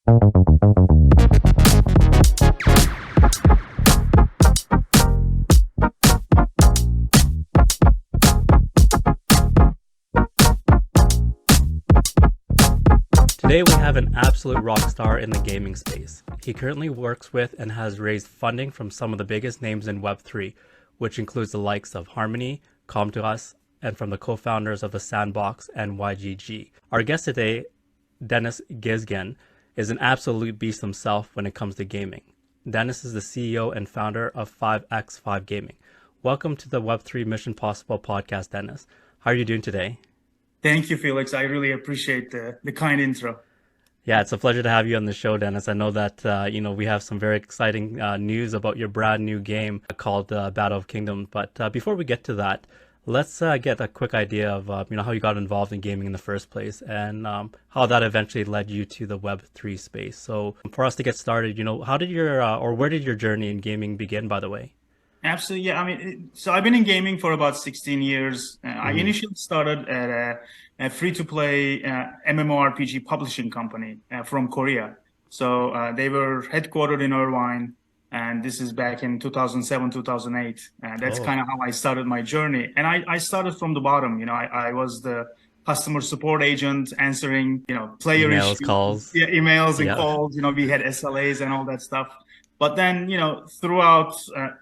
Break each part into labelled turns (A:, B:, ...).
A: Today we have an absolute rock star in the gaming space. He currently works with and has raised funding from some of the biggest names in Web3, which includes the likes of Harmony, Comtras, and from the co-founders of The Sandbox and YGG. Our guest today, Deniz Gezgin, is an absolute beast himself when it comes to gaming. Deniz is the CEO and founder of 5x5 Gaming. Welcome to the Web3 Mission Possible podcast, Deniz. How are you doing today?
B: Thank you, Felix. I really appreciate the kind intro.
A: Yeah, it's a pleasure to have you on the show, Deniz. I know that we have some very exciting news about your brand new game called Battle of Kingdoms. But before we get to that, let's get a quick idea of how you got involved in gaming in the first place and how that eventually led you to the Web3 space. So for us to get started, how did where did your journey in gaming begin, by the way?
B: Absolutely. Yeah. So I've been in gaming for about 16 years. I initially started at a free-to-play MMORPG publishing company from Korea. So they were headquartered in Irvine, and this is back in 2007, 2008. That's kind of how I started my journey. And I started from the bottom. I was the customer support agent answering, player
A: emails,
B: issues,
A: calls.
B: Yeah, emails and calls. We had SLAs and all that stuff. But then, throughout,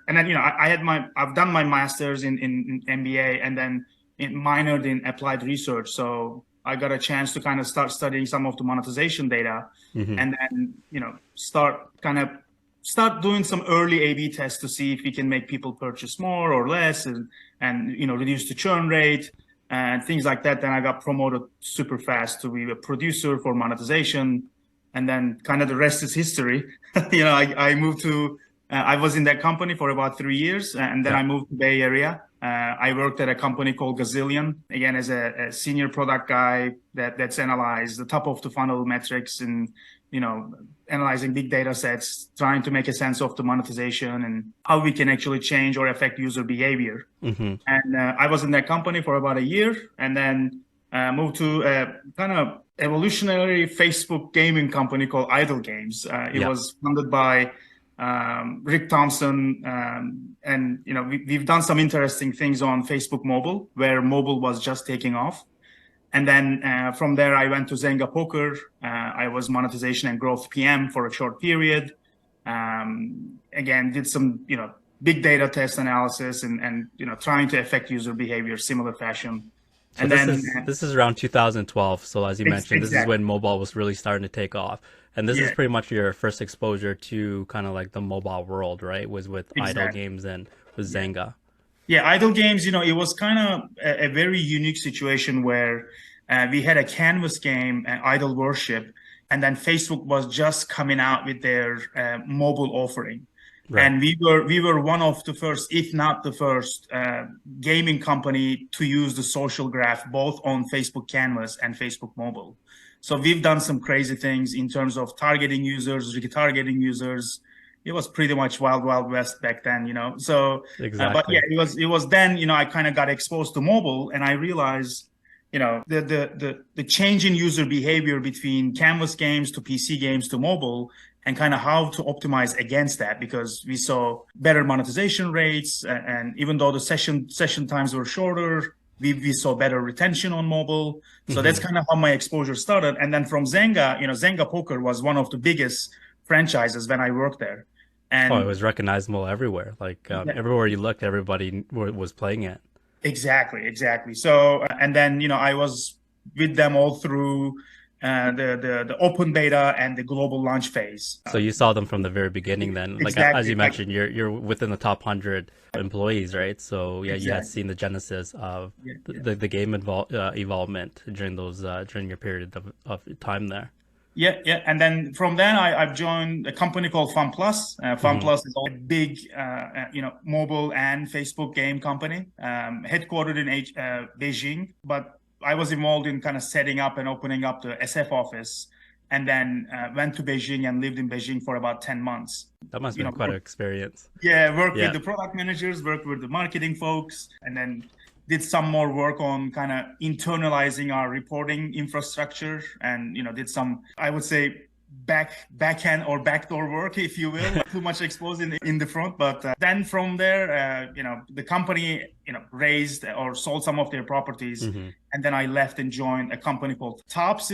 B: and then, I've done my master's in MBA and then minored in applied research. So I got a chance to kind of start studying some of the monetization data and then, start doing some early A/B tests to see if we can make people purchase more or less and reduce the churn rate and things like that. Then I got promoted super fast to be a producer for monetization. And then kind of the rest is history. I moved to, I was in that company for about 3 years, and then I moved to Bay Area. I worked at a company called Gazillion, again, as a senior product guy that's analyzed the top of the funnel metrics and, analyzing big data sets, trying to make a sense of the monetization and how we can actually change or affect user behavior. And I was in that company for about a year and then moved to a kind of evolutionary Facebook gaming company called Idle Games. It was funded by Rick Thompson, and we've done some interesting things on Facebook Mobile, where mobile was just taking off. And then from there, I went to Zynga Poker. I was monetization and growth PM for a short period. Again, did some big data test analysis and trying to affect user behavior, similar fashion.
A: So this is around 2012. So as you mentioned, this is when mobile was really starting to take off. And this is pretty much your first exposure to kind of like the mobile world, right? Was with Idle Games and with Zynga.
B: Yeah, Idle Games, it was kind of a very unique situation where we had a canvas game, Idle Worship, and then Facebook was just coming out with their mobile offering. Right. And we were one of the first, if not the first, gaming company to use the social graph both on Facebook Canvas and Facebook Mobile. So we've done some crazy things in terms of targeting users, retargeting users. It was pretty much wild west back then, So, but yeah, it was then, I kind of got exposed to mobile, and I realized, the change in user behavior between Canvas games to PC games to mobile, and kind of how to optimize against that, because we saw better monetization rates, and even though the session times were shorter, we saw better retention on mobile. So that's kind of how my exposure started. And then from Zynga, Zynga Poker was one of the biggest franchises when I worked there. And
A: it was recognizable everywhere. Like everywhere you looked, everybody was playing it.
B: Exactly. So, and then, I was with them all through the open beta and the global launch phase.
A: So you saw them from the very beginning then. Like as you mentioned, you're within the top 100 employees, right? So yeah, you had seen the genesis of the game evolvement during your period of time there.
B: Yeah. And then from then I've joined a company called FunPlus. FunPlus is a big, mobile and Facebook game company, headquartered in Beijing, but I was involved in kind of setting up and opening up the SF office, and then went to Beijing and lived in Beijing for about 10 months.
A: That must have been quite an experience.
B: Yeah, worked with the product managers, worked with the marketing folks, and then did some more work on kind of internalizing our reporting infrastructure, and did some, I would say, back end or backdoor work, if you will, too much exposed in the front. But then from there, the company, raised or sold some of their properties. And then I left and joined a company called Tops.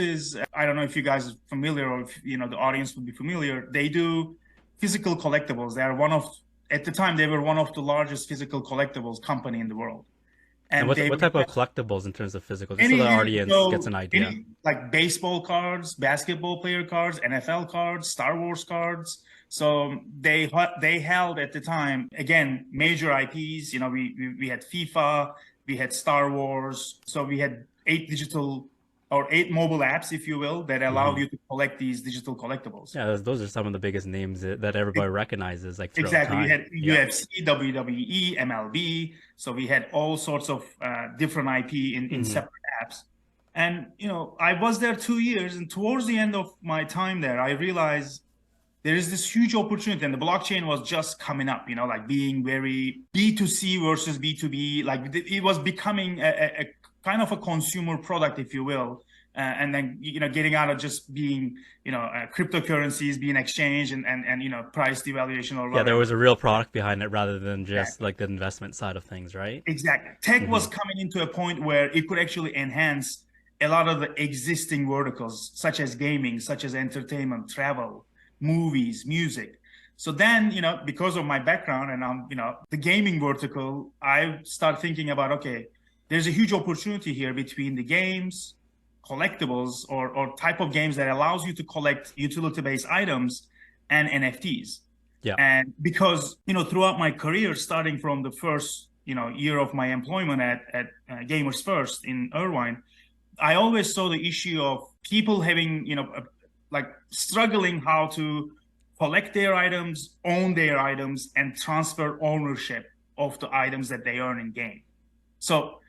B: I don't know if you guys are familiar, or if, the audience would be familiar. They do physical collectibles. At the time, they were one of the largest physical collectibles company in the world.
A: And what type of collectibles in terms of physical? Just so the audience gets an idea.
B: Like baseball cards, basketball player cards, NFL cards, Star Wars cards. So they held at the time, again, major IPs. We had FIFA, we had Star Wars. So we had 8 mobile apps, if you will, that allow you to collect these digital collectibles.
A: Yeah, those are some of the biggest names that everybody recognizes. Like
B: exactly, we had UFC, WWE, MLB. So we had all sorts of different IP in separate apps. And I was there 2 years, and towards the end of my time there, I realized there is this huge opportunity, and the blockchain was just coming up. Like being very B2C versus B2B. Like it was becoming a kind of a consumer product, if you will, and then getting out of just being cryptocurrencies being exchanged and price devaluation or whatever.
A: Yeah, there was a real product behind it rather than just like the investment side of things, right?
B: Exactly. Tech was coming into a point where it could actually enhance a lot of the existing verticals, such as gaming, such as entertainment, travel, movies, music. So then, because of my background and the gaming vertical, I start thinking about, okay, there's a huge opportunity here between the games, collectibles, or type of games that allows you to collect utility-based items and NFTs.
A: Yeah.
B: And because, throughout my career, starting from the first, year of my employment at Gamers First in Irvine, I always saw the issue of people having, struggling how to collect their items, own their items, and transfer ownership of the items that they earn in game. So,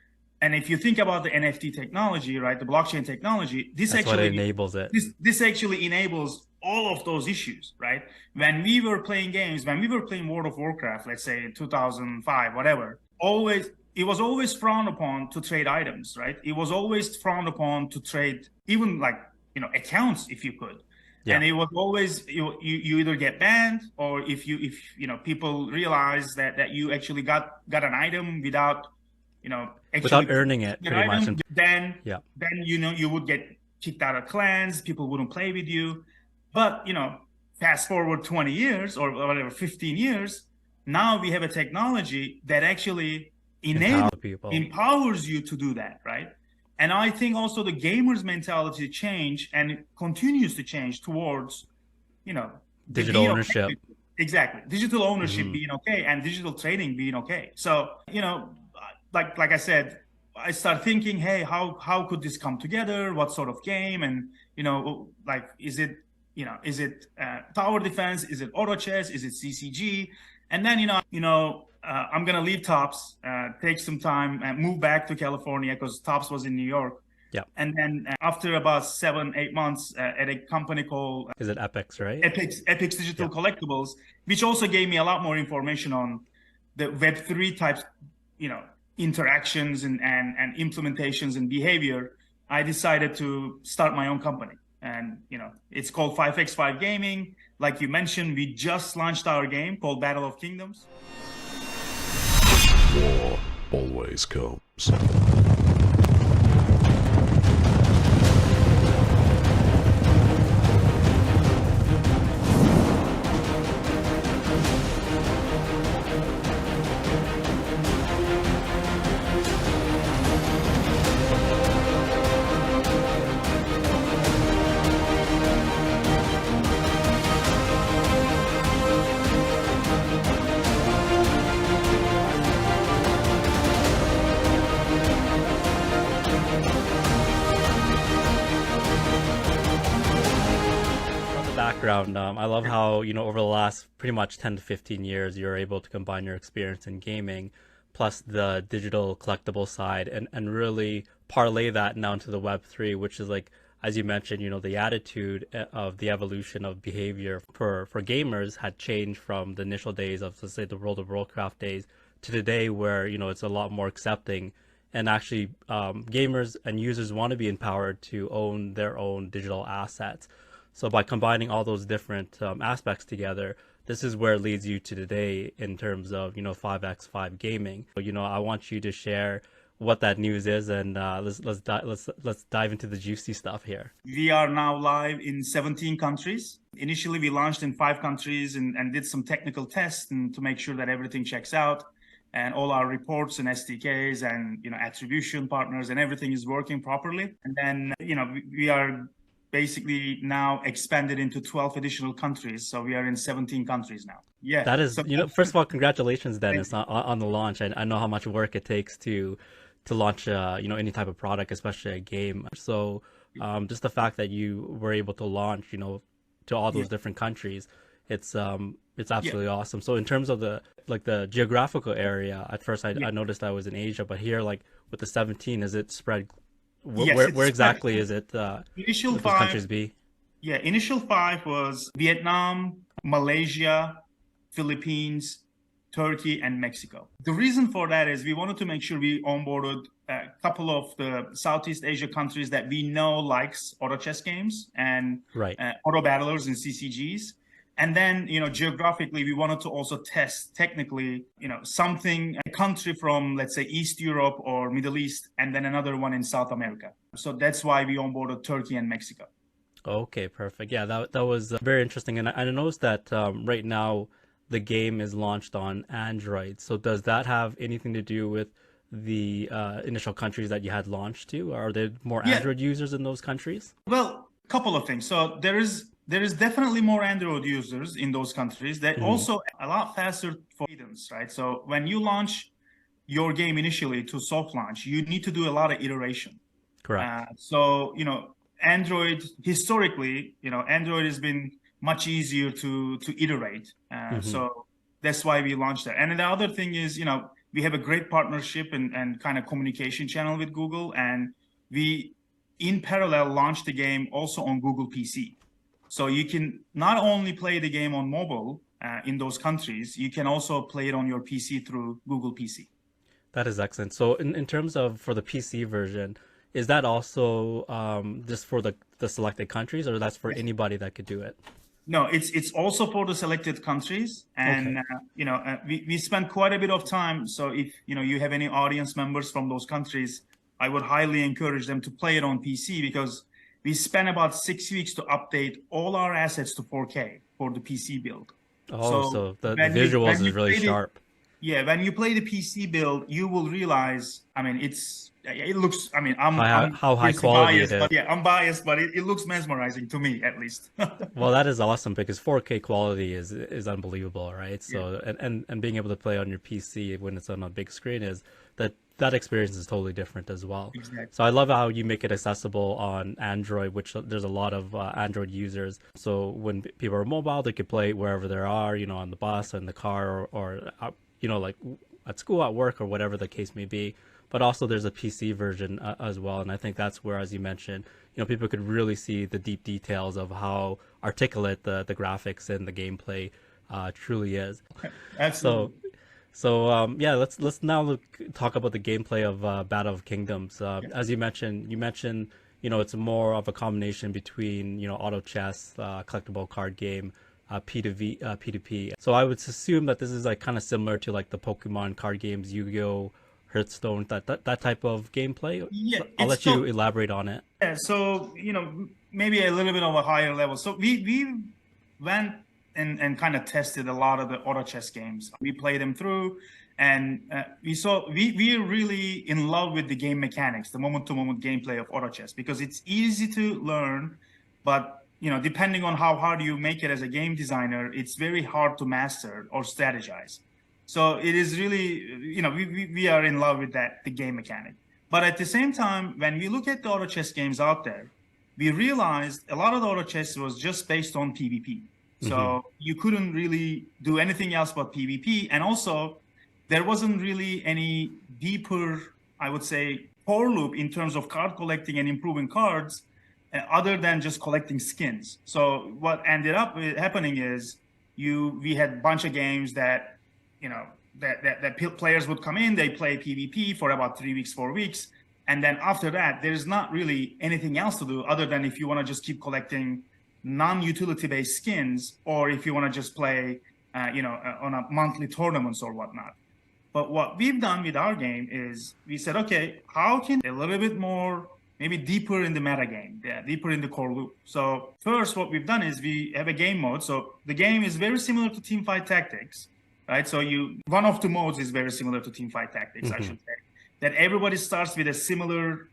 B: and if you think about the NFT technology, right, the blockchain technology, this
A: enables it.
B: This actually enables all of those issues, right? When we were playing games, when we were playing World of Warcraft, let's say in 2005, whatever, it was always frowned upon to trade items, right? It was always frowned upon to trade even accounts if you could. Yeah. And it was always you either get banned, or if people realize that you actually got an item without
A: without earning it pretty much,
B: then you would get kicked out of clans, people wouldn't play with you. But fast forward 20 years or whatever, 15 years, now we have a technology that actually empowers you to do that, right? And I think also the gamers' mentality change, and it continues to change towards,
A: digital ownership.
B: Okay. Exactly, digital ownership being okay, and digital trading being okay. So like I said, I start thinking, hey, how could this come together? What sort of game? And is it tower defense? Is it auto chess? Is it CCG? And then I'm gonna leave Tops, take some time, and move back to California because Tops was in New York.
A: Yeah.
B: And then after about 7-8 months at a company called
A: is it Epix, right?
B: Epix Digital Collectibles, which also gave me a lot more information on the Web3 types, interactions and implementations and behavior. I decided to start my own company, and it's called 5x5 Gaming. Like you mentioned, we just launched our game called Battle of Kingdoms.
C: War always comes.
A: I love how, over the last pretty much 10 to 15 years, you're able to combine your experience in gaming plus the digital collectible side and really parlay that now into the Web3, which is like, as you mentioned, the attitude of the evolution of behavior for gamers had changed from the initial days of, let's say, the World of Warcraft days to today where, it's a lot more accepting. And actually, gamers and users want to be empowered to own their own digital assets. So by combining all those different aspects together, this is where it leads you to today in terms of 5x5 gaming. So, I want you to share what that news is, and let's dive into the juicy stuff here.
B: We are now live in 17 countries. Initially, we launched in 5 countries and did some technical tests and to make sure that everything checks out, and all our reports and SDKs and attribution partners and everything is working properly. And then we are basically now expanded into 12 additional countries. So we are in 17 countries now. Yeah.
A: That is, first of all, congratulations, Deniz, on the launch. I know how much work it takes to launch, any type of product, especially a game. So just the fact that you were able to launch, to all those different countries, it's absolutely awesome. So in terms of the geographical area, at first I noticed I was in Asia, but here, with the 17, is it spread? Where exactly is it?
B: Initial 5
A: countries be?
B: Yeah, initial 5 was Vietnam, Malaysia, Philippines, Turkey, and Mexico. The reason for that is we wanted to make sure we onboarded a couple of the Southeast Asia countries that we know likes auto chess games and auto battlers and CCGs. And then, geographically, we wanted to also test technically, a country from, let's say, East Europe or Middle East, and then another one in South America. So that's why we onboarded Turkey and Mexico.
A: Okay, perfect. Yeah, that was very interesting. And I noticed that right now the game is launched on Android. So does that have anything to do with the initial countries that you had launched to? Are there more Android users in those countries?
B: Well, a couple of things. So there is definitely more Android users in those countries. They're also a lot faster for cadence, right? So when you launch your game initially to soft launch, you need to do a lot of iteration.
A: Correct.
B: So, Android, historically, Android has been much easier to iterate. So that's why we launched that. And the other thing is, we have a great partnership and kind of communication channel with Google. And we, in parallel, launched the game also on Google PC. So you can not only play the game on mobile in those countries, you can also play it on your PC through Google PC.
A: That is excellent. So in terms of for the PC version, is that also just for the selected countries, or that's for anybody that could do it?
B: No, it's also for the selected countries. And, we spend quite a bit of time. So if, you have any audience members from those countries, I would highly encourage them to play it on PC, because we spent about 6 weeks to update all our assets to 4K for the PC build.
A: Oh, so the visuals is really sharp.
B: When you play the PC build, you will realize, it looks,
A: how high quality
B: biased,
A: it is.
B: But I'm biased, but it looks mesmerizing to me, at least.
A: Well, that is awesome, because 4K quality is unbelievable, right? So, and being able to play on your PC when it's on a big screen that experience is totally different as well.
B: Exactly.
A: So I love how you make it accessible on Android, which there's a lot of Android users. So when people are mobile, they could play wherever they are, on the bus, in the car, or at school, at work, or whatever the case may be. But also there's a PC version as well. And I think that's where, as you mentioned, people could really see the deep details of how articulate the graphics and the gameplay truly is.
B: Absolutely.
A: So let's now talk about the gameplay of Battle of Kingdoms. As you mentioned, it's more of a combination between auto chess, collectible card game, P2P. So I would assume that this is kind of similar to the Pokemon card games, Yu-Gi-Oh, Hearthstone, that type of gameplay.
B: Yeah,
A: I'll let you elaborate on it.
B: Yeah, so maybe a little bit of a higher level. So we went and kind of tested a lot of the auto chess games. We played them through, and we're really in love with the game mechanics, the moment-to-moment gameplay of auto chess, because it's easy to learn, but depending on how hard you make it as a game designer, it's very hard to master or strategize. So it is really, we are in love with the game mechanic. But at the same time, when we look at the auto chess games out there, we realized a lot of the auto chess was just based on PvP. So you couldn't really do anything else but PvP. And also, there wasn't really any deeper, I would say, core loop in terms of card collecting and improving cards, other than just collecting skins. So what ended up happening is we had a bunch of games that, that players would come in, they play PvP for about 3 weeks, 4 weeks. And then after that, there's not really anything else to do other than if you want to just keep collecting non-utility based skins, or if you want to just play, on a monthly tournaments or whatnot. But what we've done with our game is we said, okay, how can a little bit more, maybe deeper in the meta game, deeper in the core loop. So first, what we've done is we have a game mode. So the game is very similar to Teamfight Tactics, right? So one of the modes is very similar to Teamfight Tactics, I should say. That everybody starts with a similar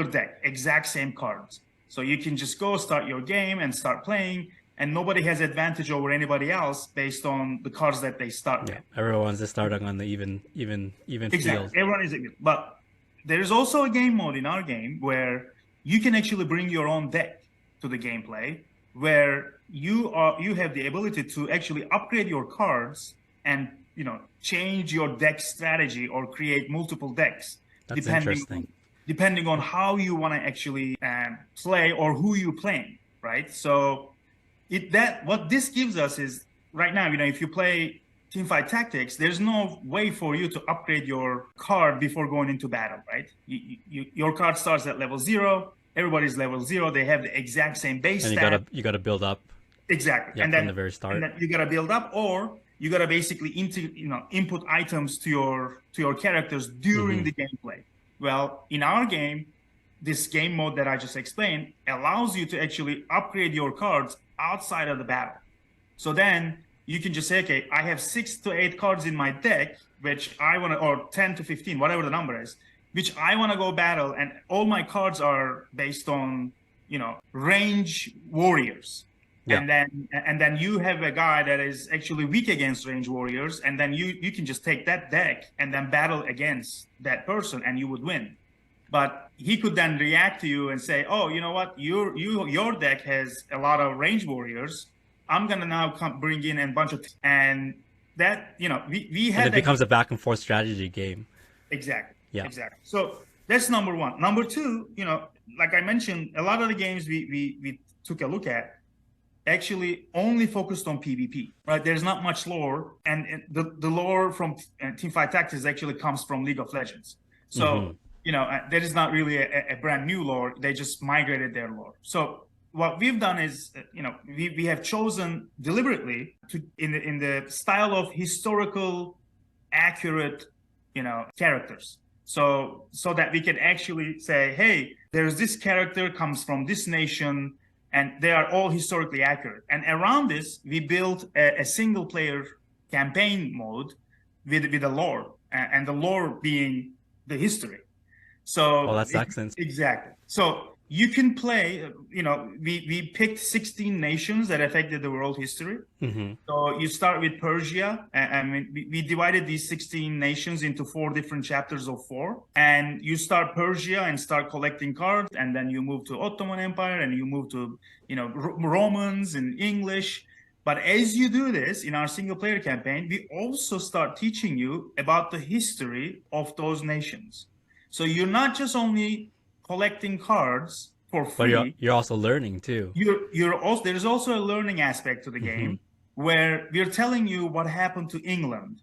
B: deck, exact same cards. So you can just go start your game and start playing, and nobody has advantage over anybody else based on the cards that they start with.
A: Everyone's just starting on the even
B: exactly.
A: field.
B: Everyone is even. But there is also a game mode in our game where you can actually bring your own deck to the gameplay, where you have the ability to actually upgrade your cards and change your deck strategy or create multiple decks.
A: That's interesting.
B: Depending on how you want to actually play or who you're playing, right? So what this gives us is right now, if you play Teamfight Tactics, there's no way for you to upgrade your card before going into battle, right? Your card starts at level 0. Everybody's level 0. They have the exact same base stat.
A: You gotta build up.
B: Exactly.
A: And then from the very start.
B: And then you gotta build up, or you gotta basically input items to your characters during the gameplay. Well, in our game, this game mode that I just explained allows you to actually upgrade your cards outside of the battle. So then you can just say, okay, I have 6 to 8 cards in my deck, which I want to, or 10 to 15, whatever the number is, which I want to go battle. And all my cards are based on, range warriors. Yeah. And then you have a guy that is actually weak against range warriors, and then you can just take that deck and then battle against that person, and you would win. But he could then react to you and say, "Oh, you know what? Your deck has a lot of range warriors. I'm gonna now bring in a bunch of and that we had."
A: And it becomes a back and forth strategy game.
B: Exactly.
A: Yeah.
B: Exactly. So that's number one. Number two, like I mentioned, a lot of the games we took a look at actually only focused on PvP, right? There's not much lore, and the lore from Teamfight Tactics actually comes from League of Legends. So, there is not really a brand new lore. They just migrated their lore. So what we've done is, we have chosen deliberately to in the style of historical, accurate, characters. So that we can actually say, hey, there's this character comes from this nation, and they are all historically accurate. And around this, we built a single player campaign mode with a lore, and the lore being the history. So
A: that's excellent.
B: Exactly. So you can play, we picked 16 nations that affected the world history. So you start with Persia, and we divided these 16 nations into 4 different chapters of 4. And you start Persia and start collecting cards, and then you move to Ottoman Empire, and you move to, Romans and English. But as you do this in our single player campaign, we also start teaching you about the history of those nations. So you're not just only collecting cards for free.
A: But you're also learning too.
B: There's also a learning aspect to the game where we're telling you what happened to England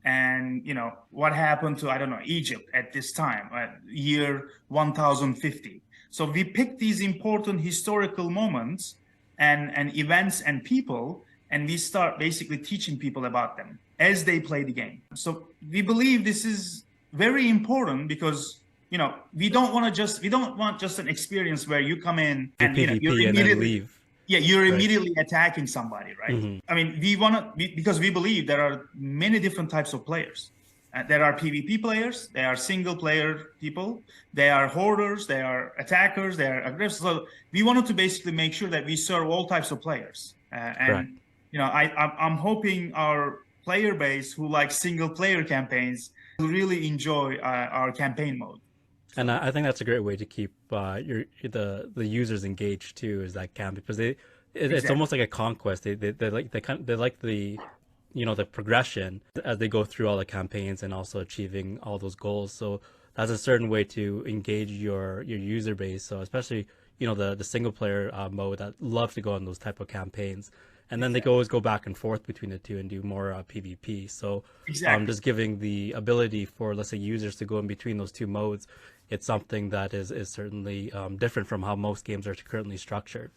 B: and what happened to, I don't know, Egypt at this time, year 1050. So we pick these important historical moments and events and people, and we start basically teaching people about them as they play the game. So we believe this is very important because we don't want just an experience where you come in and you're immediately
A: and then leave.
B: Yeah, you're immediately attacking somebody, right? I mean, because we believe there are many different types of players. There are PvP players, there are single player people, they are hoarders, they are attackers, they are aggressors. So we wanted to basically make sure that we serve all types of players. And I'm hoping our player base who like single player campaigns will really enjoy our campaign mode.
A: And I think that's a great way to keep the users engaged too, is that camp, because it's almost like a conquest. They like the the progression as they go through all the campaigns and also achieving all those goals. So that's a certain way to engage your user base. So especially the single player mode that love to go on those type of campaigns. And then they can always go back and forth between the two and do more PvP. So just giving the ability for, let's say, users to go in between those two modes, it's something that is certainly different from how most games are currently structured.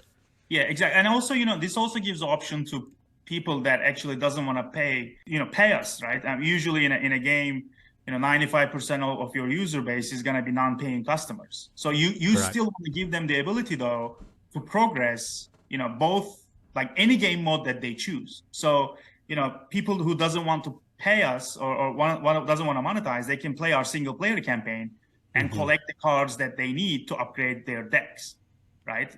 B: Yeah, exactly. And also, this also gives option to people that actually doesn't want to pay us, right? Usually in a game, 95% of your user base is going to be non-paying customers. So you
A: Correct.
B: still want to give them the ability though to progress, both like any game mode that they choose. So, people who doesn't want to pay us or doesn't want to monetize, they can play our single player campaign and collect the cards that they need to upgrade their decks. Right.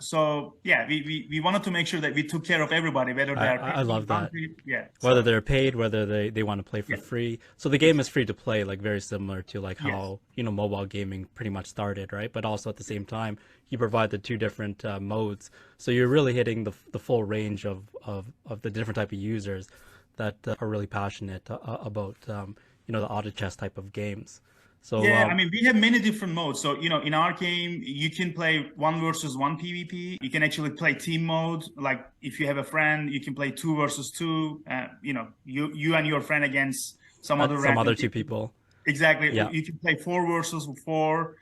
B: So yeah, we wanted to make sure that we took care of everybody, whether they're
A: I love that.
B: Yeah.
A: Whether they're paid, whether they want to play for free. So the game is free to play, like very similar to like how, mobile gaming pretty much started, right? But also at the same time, you provide the two different modes. So you're really hitting the full range of the different type of users that are really passionate about, the auto chess type of games. So,
B: yeah, I mean, we have many different modes. So, in our game, you can play 1 versus 1 PvP. You can actually play team mode. Like if you have a friend, you can play 2 versus 2. You and your friend against some other
A: two people.
B: Exactly.
A: Yeah.
B: You can play 4 versus 4.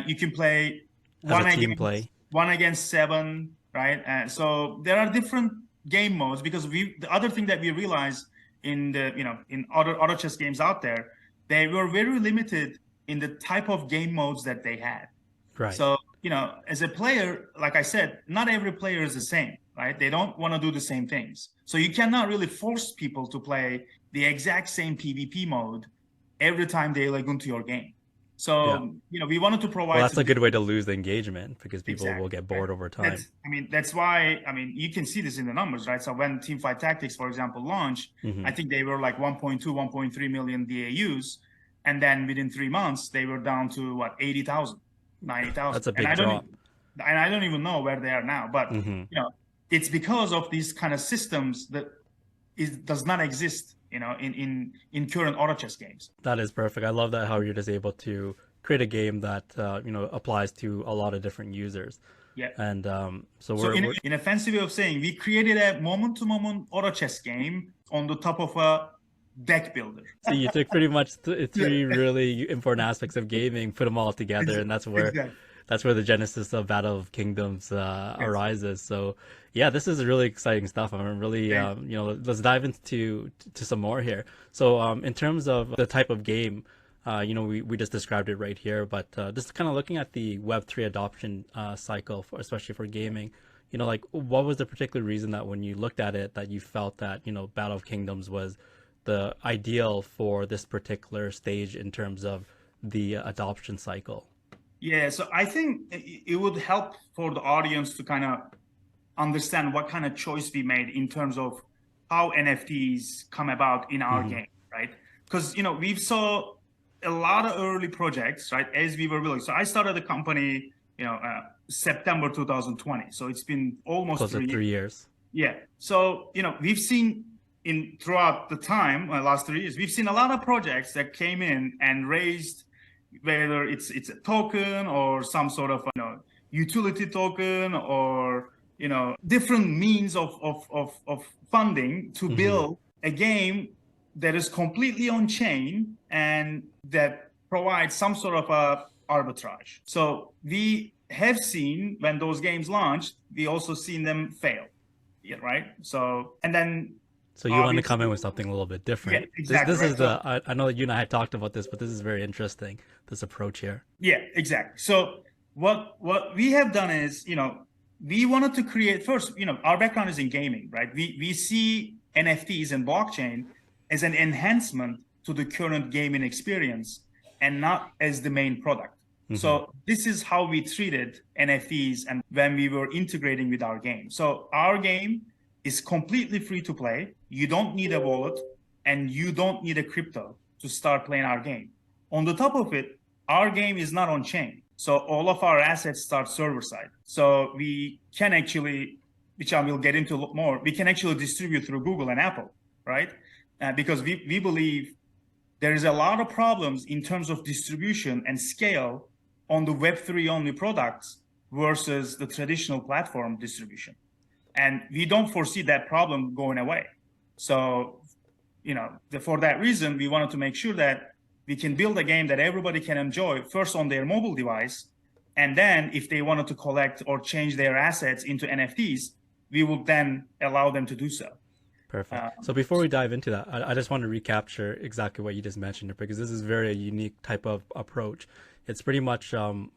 B: You can play one against 7, right? So there are different game modes because the other thing that we realized in in other chess games out there, they were very limited in the type of game modes that they had.
A: Right.
B: So, as a player, like I said, not every player is the same, right? They don't want to do the same things. So you cannot really force people to play the exact same PvP mode every time they log into your game. So, we wanted to provide...
A: Well, that's a good way to lose the engagement because people will get bored over time.
B: That's why, you can see this in the numbers, right? So when Teamfight Tactics, for example, launched, I think they were like 1.2, 1.3 million DAUs. And then within 3 months, they were down to 80,000, 90,000.
A: That's a big drop.
B: And I don't even know where they are now. But, it's because of these kind of systems that does not exist, in current auto chess games.
A: That is perfect. I love that how you're just able to create a game that, applies to a lot of different users.
B: Yeah.
A: And
B: in a fancy way of saying, we created a moment-to-moment auto chess game on the top of a deck builder.
A: So you took pretty much three really important aspects of gaming, put them all together, and that's where the genesis of Battle of Kingdoms arises. So yeah, this is really exciting stuff. I'm really let's dive into some more here. So in terms of the type of game, we just described it right here, but just kind of looking at the Web3 adoption cycle, especially for gaming, what was the particular reason that when you looked at it that you felt that Battle of Kingdoms was the ideal for this particular stage in terms of the adoption cycle?
B: Yeah, so I think it would help for the audience to kind of understand what kind of choice we made in terms of how NFTs come about in our game, right? Because, we've saw a lot of early projects, right, as we were building. So I started the company, September 2020. So it's been almost
A: close to 3 years.
B: Yeah. So, we've seen throughout the time, last 3 years, we've seen a lot of projects that came in and raised, whether it's a token or some sort of utility token or different means of funding to build a game that is completely on chain and that provides some sort of a arbitrage. So we have seen when those games launched, we also seen them fail, right? So you want to come in with something
A: a little bit different.
B: Yeah, exactly.
A: This is I know that you and I had talked about this, but this is very interesting, this approach here.
B: Yeah, exactly. So what we have done is, we wanted to create first, our background is in gaming, right? We see NFTs and blockchain as an enhancement to the current gaming experience and not as the main product. So this is how we treated NFTs and when we were integrating with our game. So our game is completely free to play. You don't need a wallet and you don't need a crypto to start playing our game. On the top of it, our game is not on chain. So all of our assets start server side. So we can actually, which I will get into a lot more, we can actually distribute through Google and Apple, right? Because we believe there is a lot of problems in terms of distribution and scale on the Web3 only products versus the traditional platform distribution. And we don't foresee that problem going away. So, for that reason, we wanted to make sure that we can build a game that everybody can enjoy first on their mobile device And then if they wanted to collect or change their assets into NFTs, we would then allow them to do so.
A: Perfect. So before we dive into that, I just want to recapture exactly what you just mentioned, because this is very a unique type of approach. It's pretty much from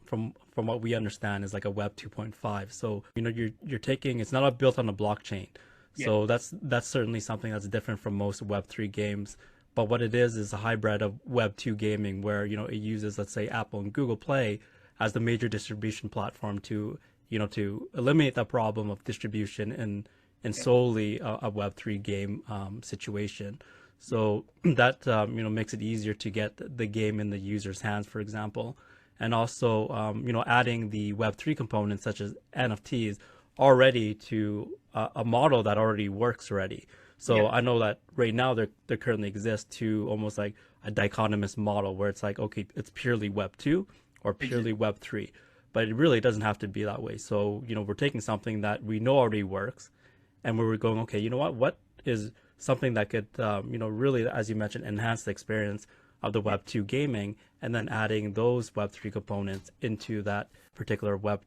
A: what we understand is like a Web 2.5. So you're taking, it's not built on a blockchain. So that's certainly something that's different from most Web 3 games. But what it is a hybrid of Web 2 gaming, where it uses, let's say, Apple and Google Play as the major distribution platform to eliminate the problem of distribution and solely a Web3 game situation. So that makes it easier to get the game in the user's hands, for example, and also adding the Web3 components such as NFTs already to a model that already works already. So I know that right now there currently exists to almost like a dichotomous model where it's like, okay, it's purely Web 2 or purely Web 3, but it really doesn't have to be that way. So we're taking something that we know already works, and we're going, okay, what is something that could, really, as you mentioned, enhance the experience of the Web 2 gaming, and then adding those Web 3 components into that particular Web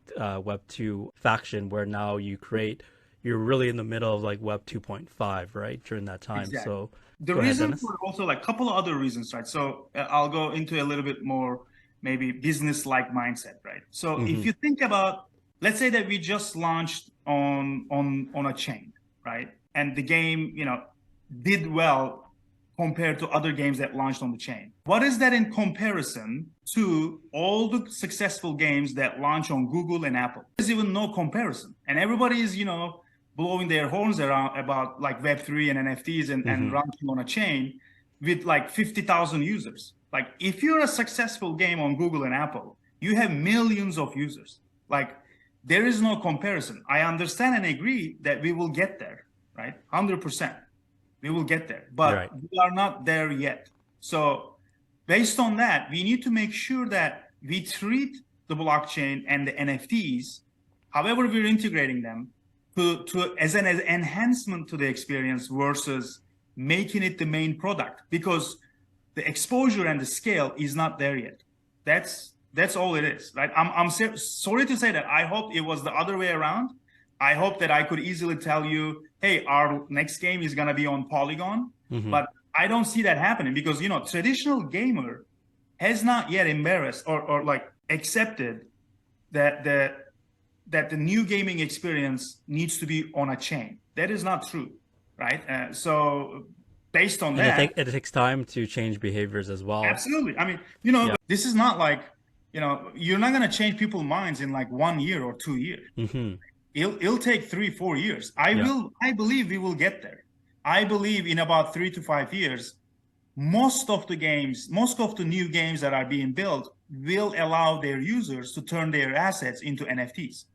A: 2 faction, where now you're really in the middle of like Web 2.5, right, during that time.
B: Exactly.
A: So
B: the reason for also like a couple of other reasons, right? So I'll go into a little bit more maybe business-like mindset, right? So if you think about, let's say that we just launched on a chain, right? And the game, did well compared to other games that launched on the chain. What is that in comparison to all the successful games that launch on Google and Apple? There's even no comparison. And everybody is, blowing their horns around about like Web3 and NFTs and launching on a chain with like 50,000 users. Like if you're a successful game on Google and Apple, you have millions of users. Like there is no comparison. I understand and agree that we will get there, right? 100%. We will get there, but we are not there yet. So based on that, we need to make sure that we treat the blockchain and the NFTs, however we're integrating them, as an enhancement to the experience versus making it the main product, because the exposure and the scale is not there yet. That's all it is, right? I'm sorry to say that. I hope it was the other way around. I hope that I could easily tell you, hey, our next game is going to be on Polygon, but I don't see that happening because, traditional gamer has not yet embarrassed or like accepted that the new gaming experience needs to be on a chain. That is not true, right? So based on that,
A: it takes time to change behaviors as well.
B: Absolutely. I mean, this is not like, you're not going to change people's minds in like 1 year or 2 years. It'll take 3-4 years. I believe we will get there. I believe in about 3 to 5 years, most of the new games that are being built will allow their users to turn their assets into NFTs.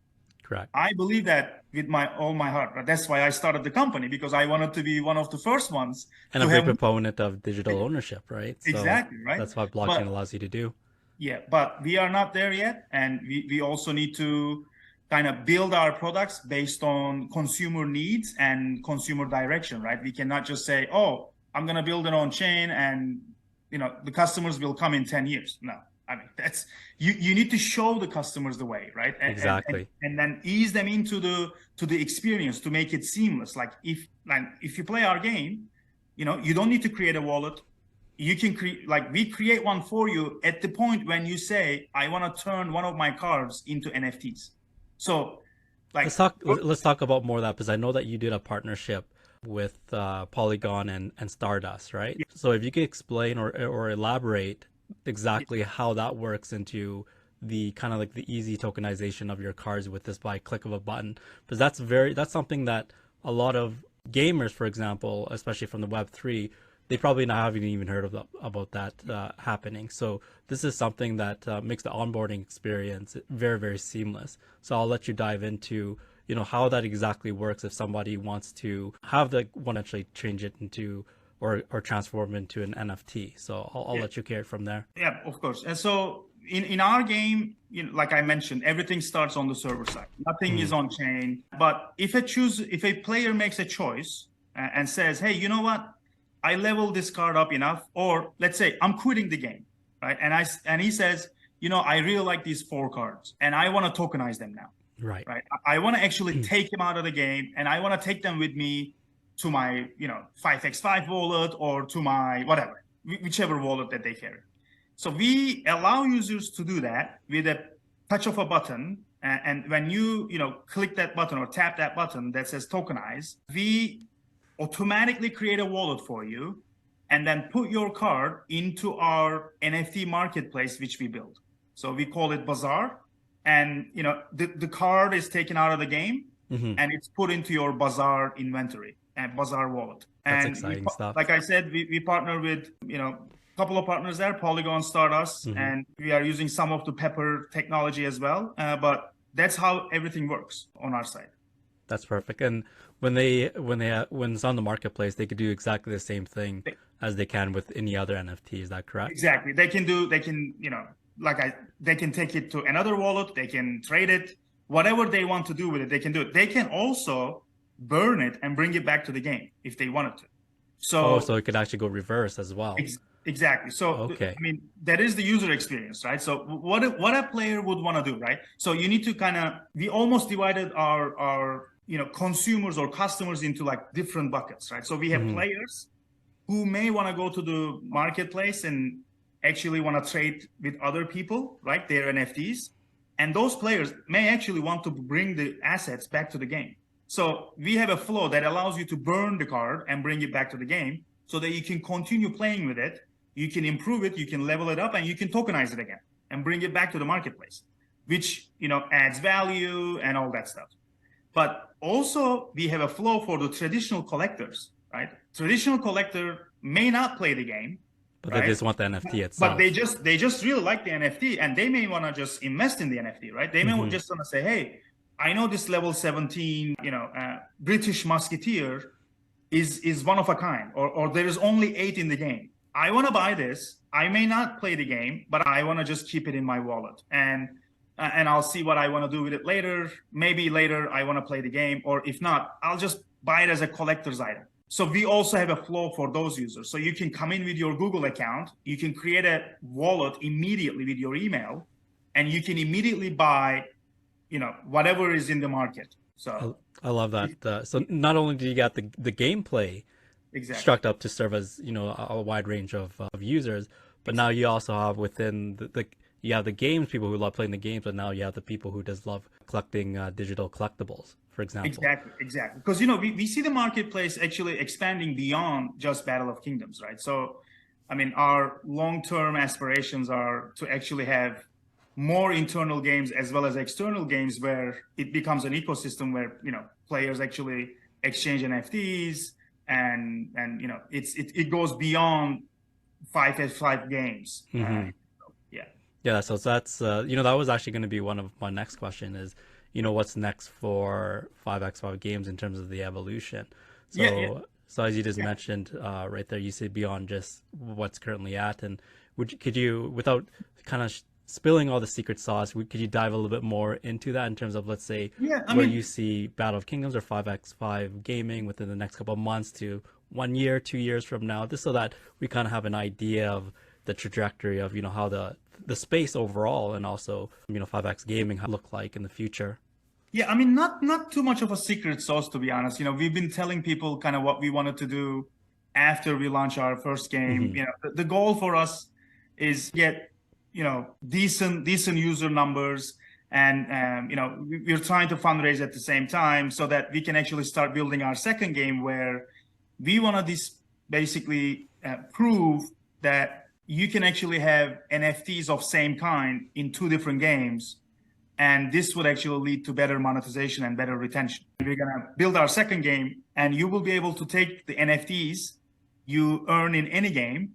A: Correct.
B: I believe that with all my heart. That's why I started the company, because I wanted to be one of the first ones.
A: And a big proponent of digital ownership, right? So
B: exactly, right?
A: That's what blockchain allows you to do.
B: Yeah, but we are not there yet. And we also need to kind of build our products based on consumer needs and consumer direction, right? We cannot just say, oh, I'm going to build it on chain and, the customers will come in 10 years. No. I mean, that's you need to show the customers the way, right?
A: Exactly.
B: And then ease them into the experience to make it seamless. Like if you play our game, you don't need to create a wallet. You can we create one for you at the point when you say, I want to turn one of my cards into NFTs. So let's talk
A: about more of that, because I know that you did a partnership with Polygon and Stardust, right? Yeah. So if you could explain or elaborate exactly how that works into the kind of like the easy tokenization of your cards with this by click of a button, because that's something that a lot of gamers, for example, especially from the Web3, they probably not haven't even heard about that happening. So this is something that makes the onboarding experience very, very seamless. So I'll let you dive into how that exactly works if somebody wants to actually change it into or transform into an NFT. So I'll let you carry it from there.
B: Yeah, of course. And so in our game, like I mentioned, everything starts on the server side. Nothing is on chain. But if a player makes a choice and says, hey, you know what? I leveled this card up enough, or let's say I'm quitting the game, right? And he says, I really like these 4 cards and I want to tokenize them now.
A: Right.
B: Right. I want to actually take them out of the game and I want to take them with me to my, 5x5 wallet or to my whatever, whichever wallet that they carry. So we allow users to do that with a touch of a button. And when you, click that button or tap that button that says tokenize, we automatically create a wallet for you and then put your card into our NFT marketplace, which we build. So we call it Bazaar. And, the card is taken out of the game and it's put into your Bazaar inventory and Bazaar wallet.
A: That's
B: and
A: exciting stuff.
B: Like I said, we partner with, a couple of partners there, Polygon, Stardust, and we are using some of the Pepper technology as well. But that's how everything works on our side.
A: That's perfect. And when it's on the marketplace, they could do exactly the same thing as they can with any other NFT. Is that correct?
B: Exactly. They can, they can take it to another wallet. They can trade it, whatever they want to do with it. They can do it. They can also burn it and bring it back to the game if they wanted to. So
A: it could actually go reverse as well.
B: Exactly. So,
A: okay.
B: That is the user experience, right? So what a player would want to do, right? So you need to we almost divided our consumers or customers into like different buckets, right? So we have players who may want to go to the marketplace and actually want to trade with other people, right? Their NFTs. And those players may actually want to bring the assets back to the game. So we have a flow that allows you to burn the card and bring it back to the game so that you can continue playing with it. You can improve it, you can level it up, and you can tokenize it again and bring it back to the marketplace, which, adds value and all that stuff. But also we have a flow for the traditional collectors, right? Traditional collector may not play the game,
A: but
B: right?
A: they just want the NFT itself.
B: But they just really like the NFT and they may want to just invest in the NFT, right? They may just want to say, hey, I know this level 17, British Musketeer is one of a kind, or there is only 8 in the game. I want to buy this. I may not play the game, but I want to just keep it in my wallet. And I'll see what I want to do with it later. Maybe later I want to play the game, or if not, I'll just buy it as a collector's item. So we also have a flow for those users. So you can come in with your Google account, you can create a wallet immediately with your email, and you can immediately buy, whatever is in the market. So
A: I love that. So not only do you get the gameplay struck up to serve as, a wide range of users, but now you also have within you have the games people who love playing the games, but now you have the people who just love collecting digital collectibles, for example.
B: Exactly. Because, we see the marketplace actually expanding beyond just Battle of Kingdoms, right? So, our long-term aspirations are to actually have more internal games as well as external games where it becomes an ecosystem where, players actually exchange NFTs and it goes beyond 5x5 games.
A: Yeah, so that's that was actually going to be one of my next question is, what's next for 5x5 games in terms of the evolution. So as you just mentioned right there, you say beyond just what's currently at, and could you, without kind of spilling all the secret sauce, could you dive a little bit more into that in terms of, let's say, where you see Battle of Kingdoms or 5x5 gaming within the next couple of months to 1 year, 2 years from now, just so that we kind of have an idea of the trajectory of, how the space overall and also, 5x gaming look like in the future?
B: Yeah, not too much of a secret sauce, to be honest. We've been telling people kind of what we wanted to do after we launch our first game. The goal for us is get, decent user numbers. And, we're trying to fundraise at the same time so that we can actually start building our second game where we want to basically prove that you can actually have NFTs of same kind in 2 different games. And this would actually lead to better monetization and better retention. We're going to build our second game and you will be able to take the NFTs you earn in any game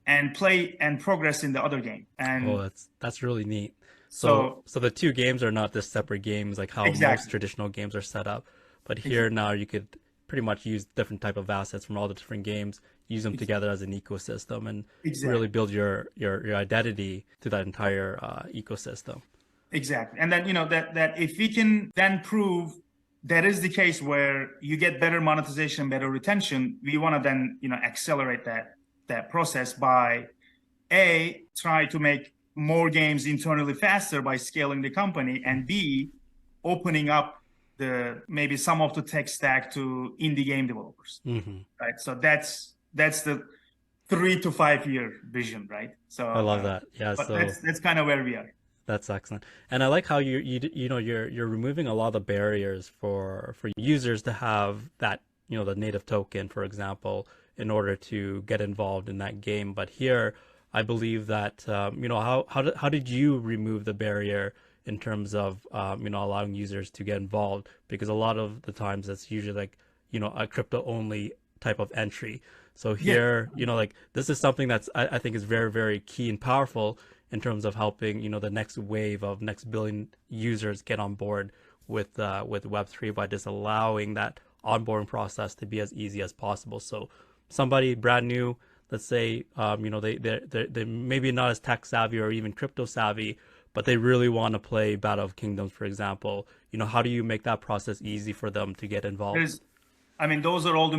B: and play and progress in the other game. And
A: that's really neat. So the 2 games are not just separate games like how most traditional games are set up, but here now you could pretty much use different type of assets from all the different games, use them together as an ecosystem, and really build your identity to that entire ecosystem.
B: Exactly. And then, that if we can then prove that is the case where you get better monetization, better retention, we want to then, accelerate that process by try to make more games internally faster by scaling the company, and B, opening up maybe some of the tech stack to indie game developers, right? So that's the 3 to 5 year vision, right? So
A: I love that. Yeah,
B: but
A: so
B: that's kind of where we are.
A: that's excellent. And I like how you're removing a lot of the barriers for users to have that, the native token, for example, in order to get involved in that game. But here, I believe that how did you remove the barrier in terms of allowing users to get involved? Because a lot of the times it's usually like a crypto only type of entry. So here, like this is something that's I think is very, very key and powerful in terms of helping the next wave of next billion users get on board with Web3 by just allowing that onboarding process to be as easy as possible. So somebody brand new, let's say they maybe not as tech savvy or even crypto savvy, but they really want to play Battle of Kingdoms, for example. How do you make that process easy for them to get involved?
B: Those are all the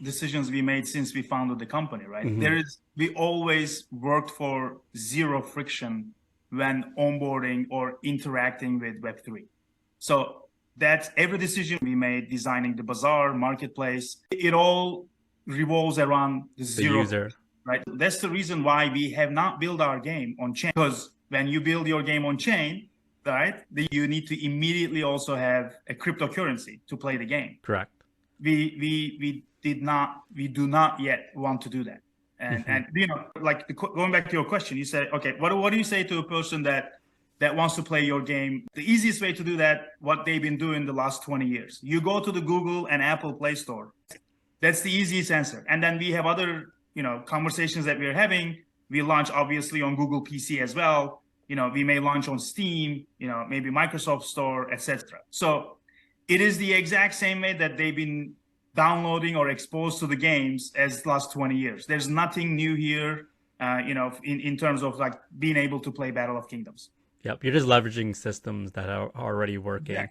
B: decisions we made since we founded the company, right? We always worked for zero friction when onboarding or interacting with Web3. So that's every decision we made, designing the bazaar, marketplace, it all revolves around the zero
A: user,
B: right? That's the reason why we have not built our game on chain, because when you build your game on chain, right, you need to immediately also have a cryptocurrency to play the game.
A: Correct.
B: We do not yet want to do that. And like going back to your question, you said, okay, what do you say to a person that wants to play your game? The easiest way to do that, what they've been doing the last 20 years, you go to the Google and Apple Play Store. That's the easiest answer. And then we have other conversations that we're having. We launch obviously on Google PC as well. We may launch on Steam, maybe Microsoft Store, etc. So it is the exact same way that they've been downloading or exposed to the games as the last 20 years. There's nothing new here, in terms of like being able to play Battle of Kingdoms.
A: Yep, you're just leveraging systems that are already working.
B: Yeah.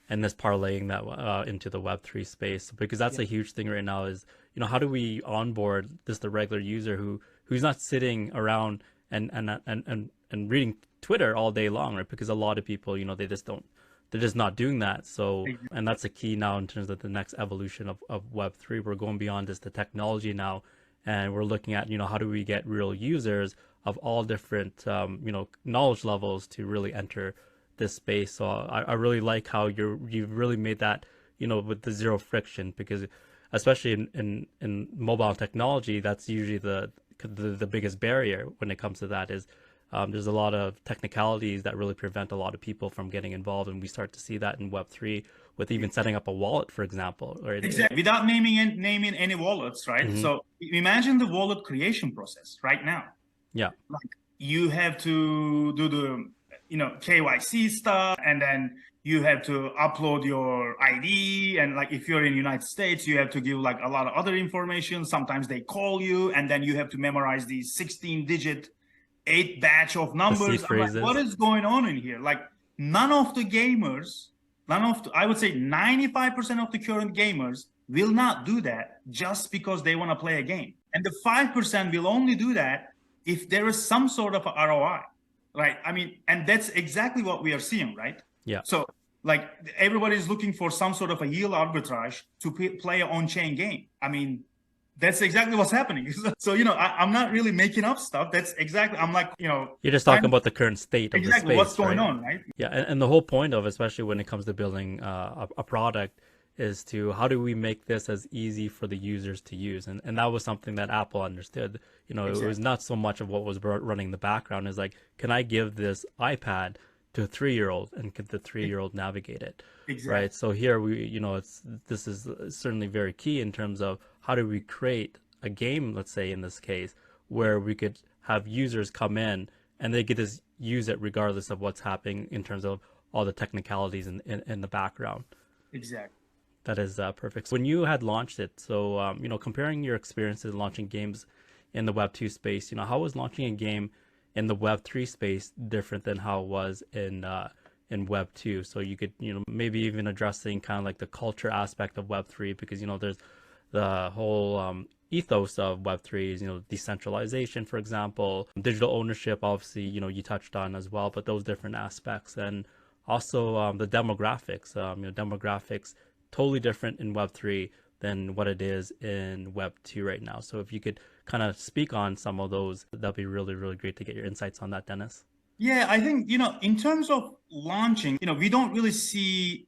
A: And just parlaying that into the Web3 space, because that's a huge thing right now is, how do we onboard just the regular user who's not sitting around and reading Twitter all day long, right? Because a lot of people, they're just not doing that. So, and that's a key now in terms of the next evolution of Web3. We're going beyond just the technology now, and we're looking at, how do we get real users of all different, knowledge levels to really enter this space. So I really like how you've really made that, with the zero friction, because especially in mobile technology, that's usually the biggest barrier when it comes to that is there's a lot of technicalities that really prevent a lot of people from getting involved, and we start to see that in Web3 with even setting up a wallet, for example. Right?
B: Exactly. Without naming any wallets, right? So imagine the wallet creation process right now.
A: Yeah.
B: Like you have to do the KYC stuff, and then you have to upload your ID, and like if you're in the United States, you have to give like a lot of other information. Sometimes they call you, and then you have to memorize these 16-digit 8 batch of numbers. Like, what is going on in here? Like none of the gamers, I would say 95% of the current gamers will not do that just because they want to play a game. And the 5% will only do that if there is some sort of a ROI. Right. And that's exactly what we are seeing, right?
A: Yeah.
B: So like everybody's looking for some sort of a yield arbitrage to play an on-chain game. That's exactly what's happening. So, I'm not really making up stuff. That's exactly, I'm like,
A: you're just talking about the current state of the space,
B: what's going on, right?
A: Yeah. And the whole point of, especially when it comes to building a product, is to how do we make this as easy for the users to use? And that was something that Apple understood. Exactly. It was not so much of what was running in the background. Is like, can I give this iPad to a 3-year-old and could the 3-year-old navigate it?
B: Exactly.
A: Right. So here this is certainly very key in terms of how do we create a game, let's say in this case, where we could have users come in and they could just use it regardless of what's happening in terms of all the technicalities in the background.
B: Exactly.
A: That is perfect. So when you had launched it, so comparing your experiences launching games in the Web2 space, how was launching a game in the Web3 space different than how it was in Web2? So you could maybe even addressing kind of like the culture aspect of Web3, because there's the whole ethos of Web3 is, decentralization, for example, digital ownership, obviously, you touched on as well, but those different aspects, and also the demographics, demographics totally different in Web3 than what it is in Web2 right now. So if you could kind of speak on some of those, that'd be really, really great to get your insights on that, Deniz.
B: Yeah, I think, in terms of launching, we don't really see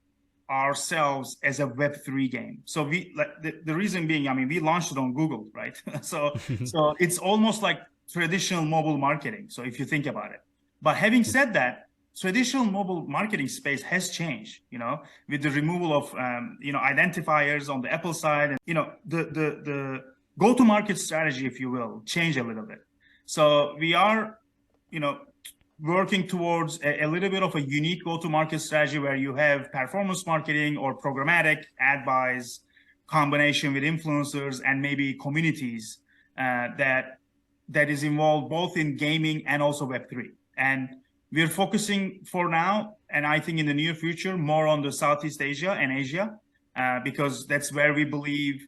B: ourselves as a Web3 game. So we like the reason being, I mean, we launched it on Google, right? So it's almost like traditional mobile marketing. So if you think about it. But having said that, traditional mobile marketing space has changed, with the removal of identifiers on the Apple side, and the go-to-market strategy, if you will, changed a little bit. So we are, working towards a little bit of a unique go-to-market strategy where you have performance marketing or programmatic ad buys combination with influencers and maybe communities that is involved both in gaming and also Web3. And we're focusing for now, and I think in the near future, more on the Southeast Asia and Asia, because that's where we believe,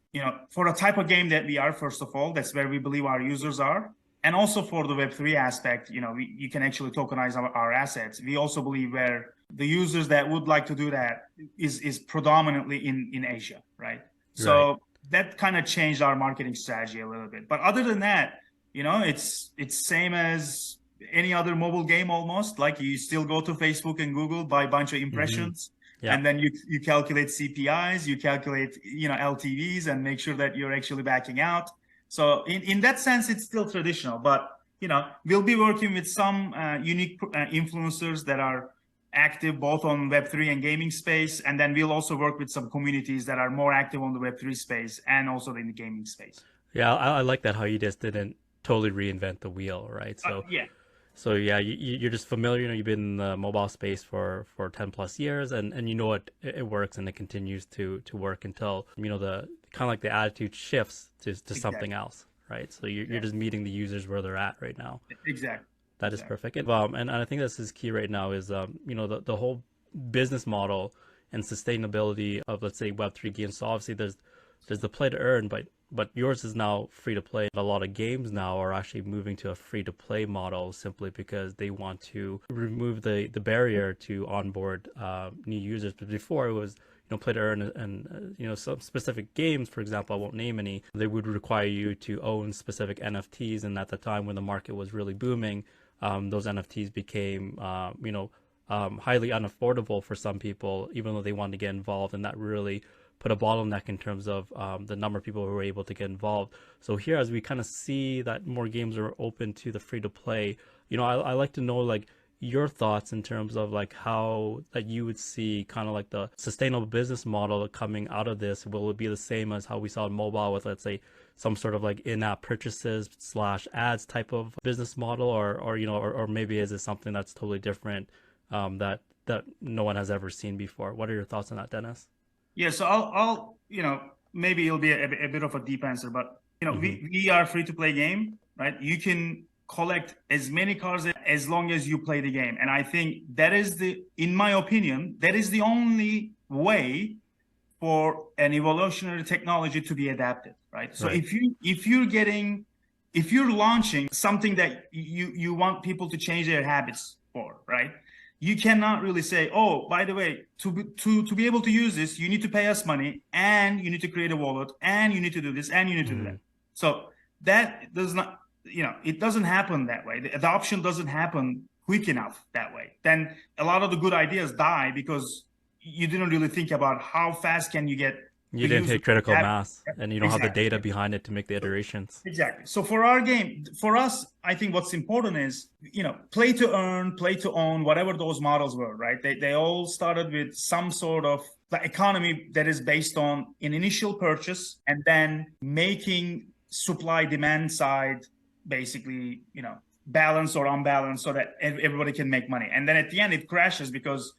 B: for the type of game that we are, first of all, that's where we believe our users are. And also for the Web3 aspect, you can actually tokenize our assets. We also believe where the users that would like to do that is predominantly in Asia, right? So that kind of changed our marketing strategy a little bit. But other than that, it's same as any other mobile game almost. Like you still go to Facebook and Google, buy a bunch of impressions, and then you calculate CPIs, you calculate LTVs, and make sure that you're actually backing out. So in that sense, it's still traditional, but we'll be working with some unique influencers that are active both on Web3 and gaming space, and then we'll also work with some communities that are more active on the Web3 space and also in the gaming space.
A: Yeah, I like that how you just didn't totally reinvent the wheel, right? So So yeah, you're just familiar. You've been in the mobile space for 10 plus years, and it works, and it continues to work until the kind of like the attitude shifts to something else, right? So you're just meeting the users where they're at right now.
B: Exactly.
A: That is perfect. And I think this is key right now is the whole business model and sustainability of, let's say, Web3 games. So obviously there's the play to earn, but yours is now free to play. A lot of games now are actually moving to a free to play model simply because they want to remove the barrier to onboard new users. But before it was play to earn, and some specific games, for example, I won't name any, they would require you to own specific NFTs. And at the time when the market was really booming, those NFTs became highly unaffordable for some people, even though they wanted to get involved, and that really put a bottleneck in terms of the number of people who were able to get involved. So here, as we kind of see that more games are open to the free to play, I like to know like your thoughts in terms of like how that you would see kind of like the sustainable business model coming out of this. Will it be the same as how we saw in mobile with, let's say, some sort of like in-app purchases / ads type of business model, or maybe is it something that's totally different that no one has ever seen before? What are your thoughts on that, Deniz?
B: Yeah, so I'll maybe it'll be a bit of a deep answer, but we are a free to play game, right? You can collect as many cards as long as you play the game, and I think that is in my opinion, that is the only way for an evolutionary technology to be adapted, right? So if you're launching something that you want people to change their habits for, right? You cannot really say, oh, by the way, to be able to use this, you need to pay us money, and you need to create a wallet, and you need to do this, and you need to do that. So that does not, it doesn't happen that way. The adoption doesn't happen quick enough that way. Then a lot of the good ideas die because you didn't really think about how fast can you get.
A: You didn't hit critical mass, and you don't have the data behind it to make the iterations.
B: Exactly. So for our game, for us, I think what's important is, play to earn, play to own, whatever those models were, right? They all started with some sort of economy that is based on an initial purchase and then making supply demand side basically, balance or unbalanced so that everybody can make money. And then at the end, it crashes because,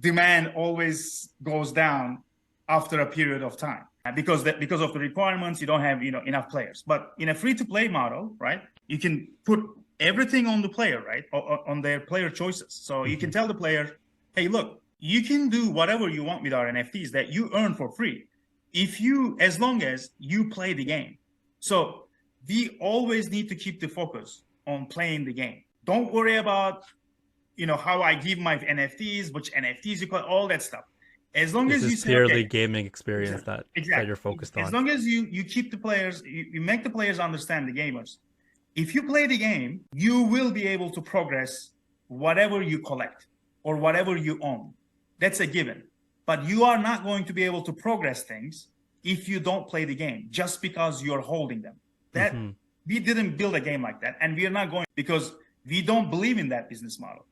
B: demand always goes down after a period of time because of the requirements. You don't have enough players. But in a free-to-play model, right, you can put everything on the player, right, on their player choices. So you can tell the player, hey, look, you can do whatever you want with our NFTs that you earn for free. as long as you play the game. So we always need to keep the focus on playing the game. Don't worry about, how I give my NFTs, which NFTs you call, all that stuff. As long as you say,
A: purely gaming experience that you're focused on.
B: As long as you keep the players, you make the players understand the gamers. If you play the game, you will be able to progress whatever you collect or whatever you own. That's a given. But you are not going to be able to progress things if you don't play the game, just because you're holding them. That we didn't build a game like that, and we are not going, because we don't believe in that business model,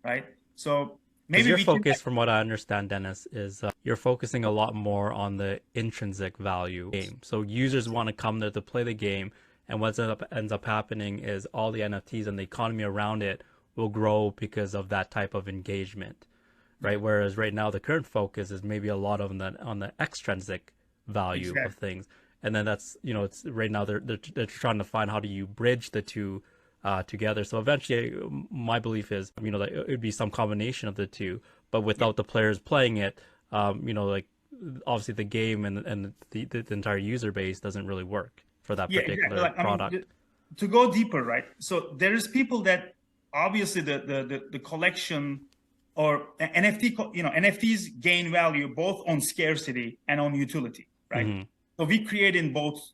B: right? So maybe
A: your focus, from what I understand, Deniz, is you're focusing a lot more on the intrinsic value game. So users want to come there to play the game, and what ends up happening is all the NFTs and the economy around it will grow because of that type of engagement, right? Whereas right now the current focus is maybe a lot on the extrinsic value of things, and then that's, it's right now they're trying to find how do you bridge the two together. So eventually, my belief is, that it would be some combination of the two, but without the players playing it, like obviously the game and the entire user base doesn't really work for that particular product.
B: To go deeper, right? So there is people that obviously the collection or NFTs gain value both on scarcity and on utility, right? So we create in both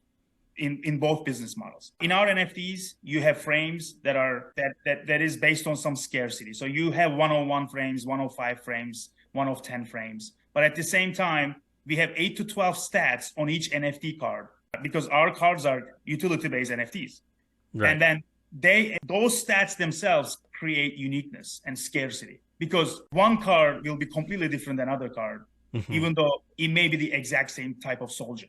B: business models. In our NFTs, you have frames that is based on some scarcity. So you have 101 frames, 105 frames, 110 frames. But at the same time, we have 8 to 12 stats on each NFT card, because our cards are utility-based NFTs. Right. And then those stats themselves create uniqueness and scarcity, because one card will be completely different than other card, even though it may be the exact same type of soldier.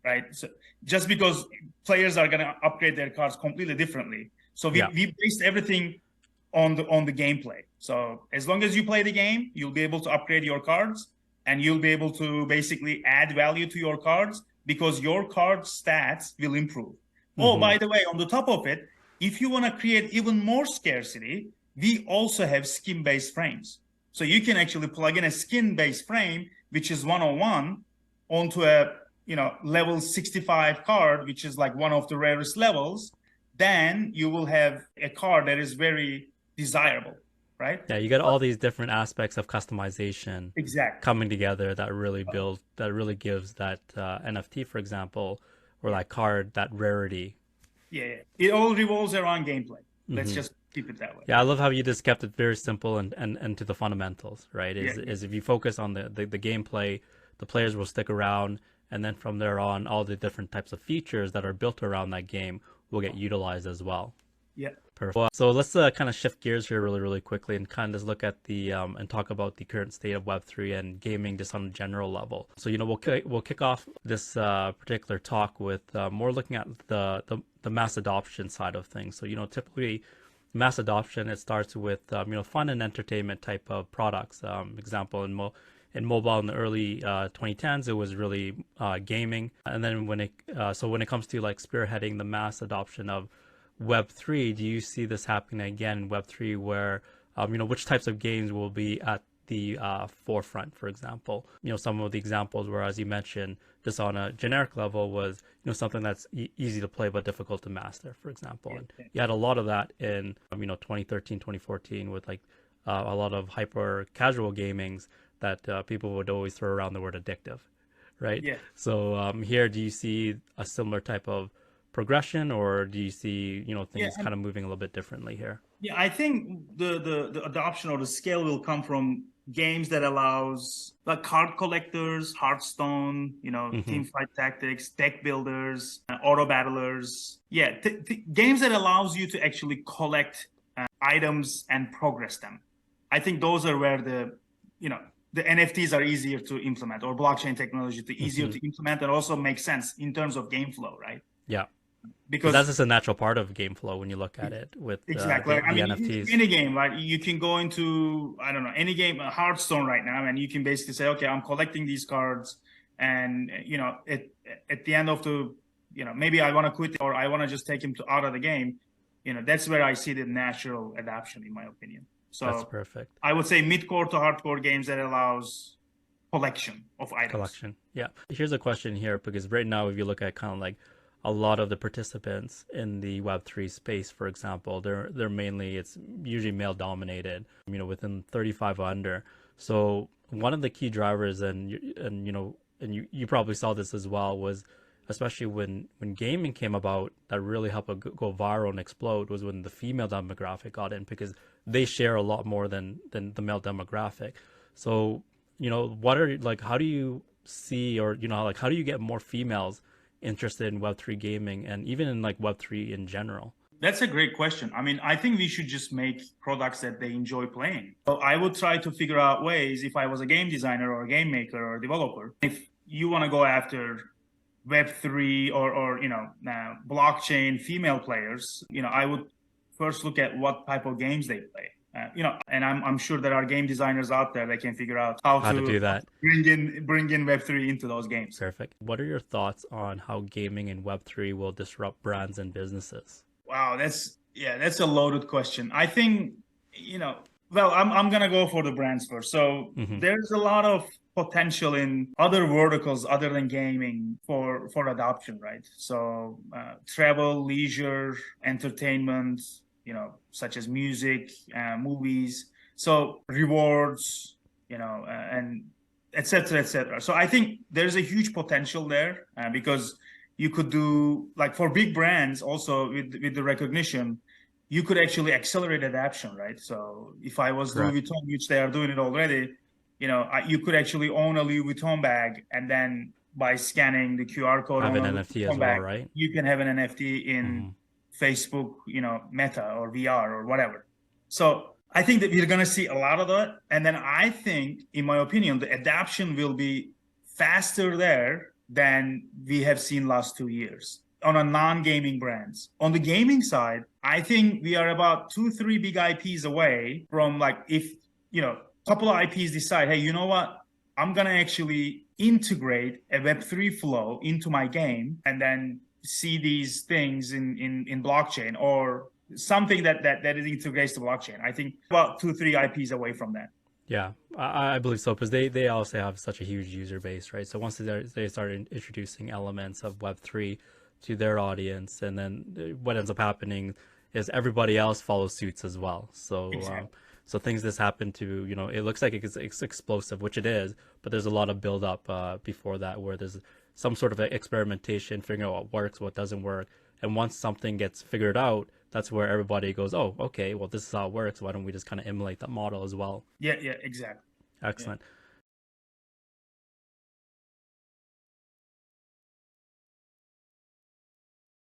B: Right. So just because players are going to upgrade their cards completely differently. So we based everything on the gameplay. So as long as you play the game, you'll be able to upgrade your cards, and you'll be able to basically add value to your cards, because your card stats will improve. Oh, by the way, on the top of it, if you want to create even more scarcity, we also have skin-based frames. So you can actually plug in a skin-based frame, which is 101, onto a level 65 card, which is like one of the rarest levels. Then you will have a card that is very desirable, right?
A: Yeah, you get all these different aspects of customization coming together that really gives that NFT, for example, or that card, that rarity.
B: Yeah, it all revolves around gameplay. Let's just keep it that way.
A: Yeah, I love how you just kept it very simple and to the fundamentals, right? Is if you focus on the gameplay, the players will stick around. And then from there on, all the different types of features that are built around that game will get utilized as well.
B: Yeah.
A: Perfect. So let's kind of shift gears here really, really quickly and kind of just look at the and talk about the current state of Web3 and gaming just on a general level. So, we'll kick off this particular talk with more looking at the mass adoption side of things. So, typically mass adoption, it starts with, fun and entertainment type of products. Example, in mobile in the early 2010s, it was really gaming. And then when it comes to like spearheading the mass adoption of Web3, do you see this happening again in Web3 where, which types of games will be at the forefront, for example? Some of the examples were, as you mentioned, just on a generic level was, something that's easy to play but difficult to master, for example. And you had a lot of that in, 2013, 2014 with like a lot of hyper casual gamings that people would always throw around the word addictive, right? Yeah. So here, do you see a similar type of progression, or do you see things kind of moving a little bit differently here?
B: Yeah, I think the adoption or the scale will come from games that allows like card collectors, Hearthstone, team fight tactics, deck builders, auto battlers. Yeah, games that allows you to actually collect items and progress them. I think those are where the NFTs are easier to implement, or blockchain technology easier to implement, and also makes sense in terms of game flow, right?
A: Yeah. Because that's just a natural part of game flow when you look at it with the NFTs.
B: Any game, right? You can go into, I don't know, any game, Hearthstone right now, and you can basically say, okay, I'm collecting these cards, and at the end of the, maybe I want to quit, or I want to just take him out of the game. That's where I see the natural adaptation, in my opinion. So
A: that's perfect.
B: I would say mid-core to hardcore games that allows collection of items.
A: Collection. Yeah. Here's a question here, because right now, if you look at kind of like a lot of the participants in the Web3 space, for example, they're mainly, it's usually male dominated, within 35 or under. So one of the key drivers, and you probably saw this as well, was especially when gaming came about, that really helped it go viral and explode, was when the female demographic got in, because they share a lot more than the male demographic. So, what are, like, how do you see, or, like, how do you get more females interested in Web3 gaming, and even in like Web3 in general?
B: That's a great question. I mean, I think we should just make products that they enjoy playing. So I would try to figure out ways, if I was a game designer or a game maker or a developer, if you want to go after Web3 or blockchain female players, I would first look at what type of games they play. And I'm sure there are game designers out there that can figure out how to do that, bring in Web3 into those games.
A: Perfect. What are your thoughts on how gaming in Web3 will disrupt brands and businesses?
B: Wow, that's a loaded question. I think, I'm gonna go for the brands first. So there's a lot of potential in other verticals other than gaming for adoption, right? So travel, leisure, entertainment, such as music, movies, so rewards, and et cetera, et cetera. So I think there's a huge potential there because you could do, like, for big brands also with the recognition, you could actually accelerate adoption, right? So if I was Louis Vuitton, which they are doing it already, you could actually own a Louis Vuitton bag, and then by scanning the QR code
A: have
B: on
A: an
B: a
A: NFT
B: Vuitton
A: as
B: bag,
A: well, right?
B: You can have an NFT in Facebook, Meta or VR or whatever. So I think that we're going to see a lot of that. And then I think, in my opinion, the adoption will be faster there than we have seen last 2 years on a non-gaming brands. On the gaming side, I think we are about 2-3 big IPs away from, like, if, a couple of IPs decide, hey, you know what? I'm going to actually integrate a Web3 flow into my game, and then see these things in blockchain, or something that is integrates to blockchain. I think about 2-3 IPs away from that.
A: Yeah, I believe so, because they also have such a huge user base, right? So once they start introducing elements of Web3 to their audience, and then what ends up happening is everybody else follows suits as well. So exactly. So things this happen to, it looks like it's explosive, which it is, but there's a lot of build up before that, where there's some sort of experimentation, figuring out what works, what doesn't work. And once something gets figured out, that's where everybody goes, oh, okay, well, this is how it works. Why don't we just kind of emulate that model as well?
B: Yeah, exactly.
A: Excellent.
B: Yeah.